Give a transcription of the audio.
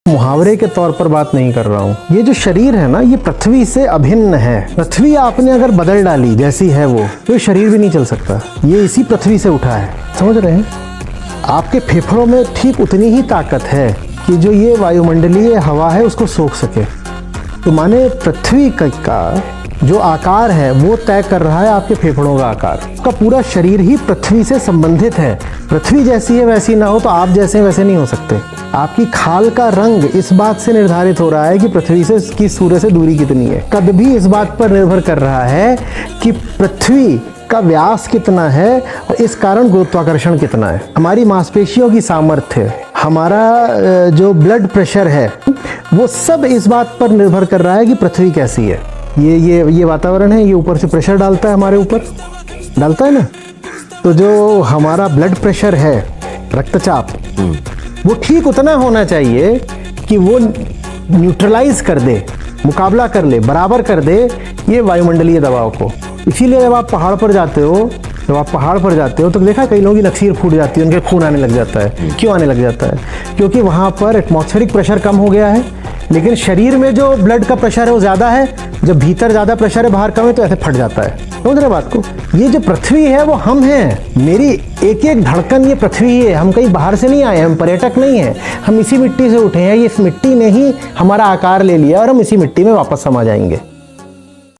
मुहावरे के तौर पर बात नहीं कर रहा हूँ। ये जो शरीर है ना, ये पृथ्वी से अभिन्न है। पृथ्वी आपने अगर बदल डाली जैसी है वो, तो ये शरीर भी नहीं चल सकता। ये इसी पृथ्वी से उठा है, समझ रहे हैं? आपके फेफड़ों में ठीक उतनी ही ताकत है कि जो ये वायुमंडलीय हवा है उसको सोख सके। तो माने पृथ्वी का जो आकार है वो तय कर रहा है आपके फेफड़ों का आकार। उसका पूरा शरीर ही पृथ्वी से संबंधित है। पृथ्वी जैसी है वैसी ना हो तो आप जैसे वैसे नहीं हो सकते। आपकी खाल का रंग इस बात से निर्धारित हो रहा है कि पृथ्वी से की सूर्य से दूरी कितनी है। कद भी इस बात पर निर्भर कर रहा है कि पृथ्वी का व्यास कितना है और इस कारण गुरुत्वाकर्षण कितना है। हमारी मांसपेशियों की सामर्थ्य, हमारा जो ब्लड प्रेशर है, वो सब इस बात पर निर्भर कर रहा है कि पृथ्वी कैसी है। ये वातावरण है, ये ऊपर से प्रेशर डालता है, हमारे ऊपर डालता है ना। तो जो हमारा ब्लड प्रेशर है, रक्तचाप, वो ठीक उतना होना चाहिए कि वो न्यूट्रलाइज कर दे, मुकाबला कर ले, बराबर कर दे ये वायुमंडलीय दबाव को। इसीलिए जब आप पहाड़ पर जाते हो तो देखा कई लोगों की नक्सीर फूट जाती है, उनके खून आने लग जाता है। क्यों आने लग जाता है? क्योंकि वहाँ पर एटमॉस्फेरिक प्रेशर कम हो गया है, लेकिन शरीर में जो ब्लड का प्रेशर है वो ज़्यादा है। जब भीतर ज़्यादा प्रेशर है, बाहर कम है, तो ऐसे फट जाता है। समझ रहे बात को? ये जो पृथ्वी है वो हम हैं। मेरी एक एक धड़कन ये पृथ्वी ही है। हम कहीं बाहर से नहीं आए, हम पर्यटक नहीं हैं। हम इसी मिट्टी से उठे हैं। इस मिट्टी ने ही हमारा आकार ले लिया और हम इसी मिट्टी में वापस समा जाएंगे।